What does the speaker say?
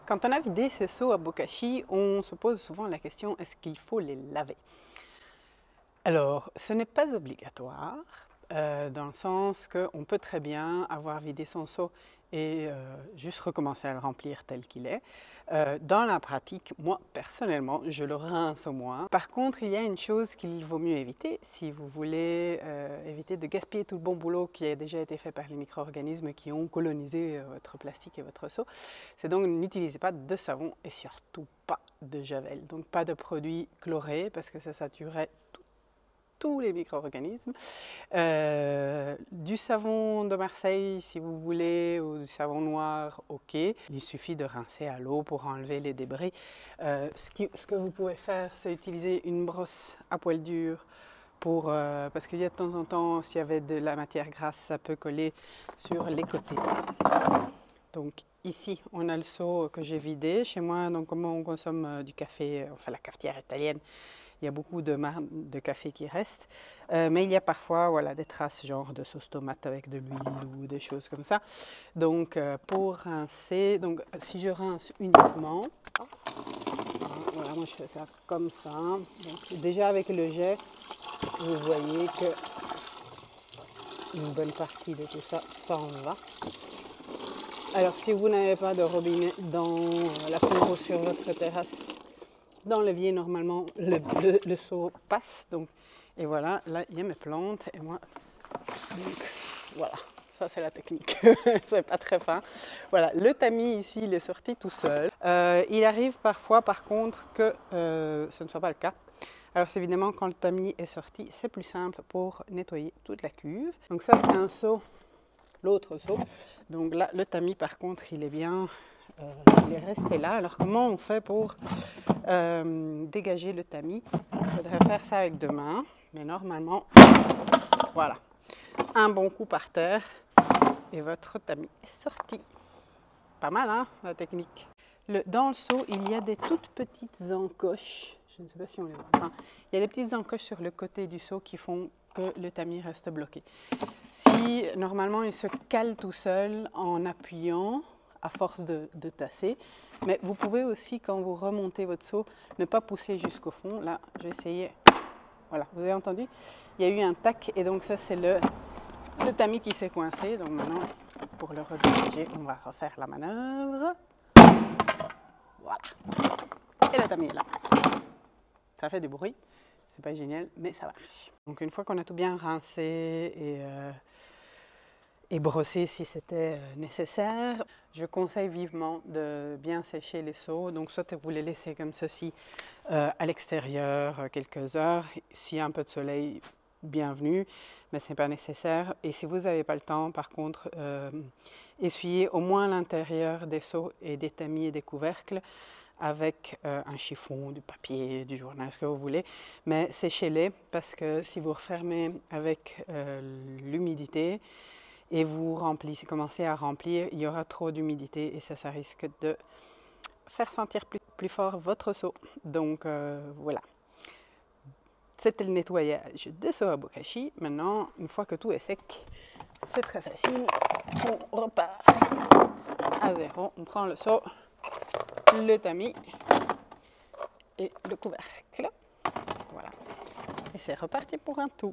Quand on a vidé ces seaux à bokashi, on se pose souvent la question, est-ce qu'il faut les laver? Alors, ce n'est pas obligatoire, dans le sens qu'on peut très bien avoir vidé son seau et juste recommencer à le remplir tel qu'il est. Dans la pratique, moi, personnellement, je le rince au moins. Par contre, il y a une chose qu'il vaut mieux éviter si vous voulez éviter de gaspiller tout le bon boulot qui a déjà été fait par les micro-organismes qui ont colonisé votre plastique et votre seau. C'est donc n'utilisez pas de savon et surtout pas de javel. Donc pas de produits chlorés parce que ça saturerait tous les micro-organismes. Du savon de Marseille si vous voulez, ou du savon noir, ok. Il suffit de rincer à l'eau pour enlever les débris. Ce que vous pouvez faire, c'est utiliser une brosse à poil dur parce qu'il y a de temps en temps, s'il y avait de la matière grasse, ça peut coller sur les côtés. Donc ici, on a le seau que j'ai vidé. Chez moi, donc, comment on consomme du café, enfin la cafetière italienne, il y a beaucoup de café qui reste, mais il y a parfois voilà, des traces genre de sauce tomate avec de l'huile ou des choses comme ça. Donc pour rincer, donc, si je rince uniquement, voilà, moi je fais ça comme ça. Donc, déjà avec le jet, vous voyez que une bonne partie de tout ça s'en va. Alors si vous n'avez pas de robinet dans la cour ou sur votre terrasse, dans l'évier, normalement, le seau passe. Donc, et voilà, là, il y a mes plantes. Et moi, donc, voilà, ça, c'est la technique. C'est pas très fin. Voilà, le tamis, ici, il est sorti tout seul. Il arrive parfois, par contre, que ce ne soit pas le cas. Alors, c'est évidemment, quand le tamis est sorti, c'est plus simple pour nettoyer toute la cuve. Donc, ça, c'est un seau, l'autre seau. Donc là, le tamis, par contre, il est bien... il est resté là. Alors comment on fait pour dégager le tamis? Il faudrait faire ça avec deux mains, mais normalement, voilà, un bon coup par terre et votre tamis est sorti. Pas mal, hein, la technique. Dans le seau, il y a des toutes petites encoches. Je ne sais pas si on les voit. Enfin, il y a des petites encoches sur le côté du seau qui font que le tamis reste bloqué. Si normalement il se cale tout seul en appuyant, à force de tasser. Mais vous pouvez aussi, quand vous remontez votre seau, ne pas pousser jusqu'au fond. Là, j'ai essayé. Voilà, vous avez entendu? Il y a eu un tac et donc ça, c'est le tamis qui s'est coincé. Donc maintenant, pour le rediriger, on va refaire la manœuvre. Voilà. Et le tamis est là. Ça fait du bruit. C'est pas génial, mais ça marche. Donc une fois qu'on a tout bien rincé et brosser si c'était nécessaire. Je conseille vivement de bien sécher les seaux. Donc soit vous les laissez comme ceci à l'extérieur quelques heures. S'il y a un peu de soleil, bienvenue, mais ce n'est pas nécessaire. Et si vous n'avez pas le temps, par contre, essuyez au moins l'intérieur des seaux et des tamis et des couvercles avec un chiffon, du papier, du journal, ce que vous voulez. Mais séchez-les parce que si vous refermez avec l'humidité, et vous remplissez, commencez à remplir, il y aura trop d'humidité et ça risque de faire sentir plus fort votre seau. Donc voilà. C'était le nettoyage des seaux à bokashi. Maintenant, une fois que tout est sec, c'est très facile. On repart à zéro. On prend le seau, le tamis et le couvercle. Voilà. Et c'est reparti pour un tour.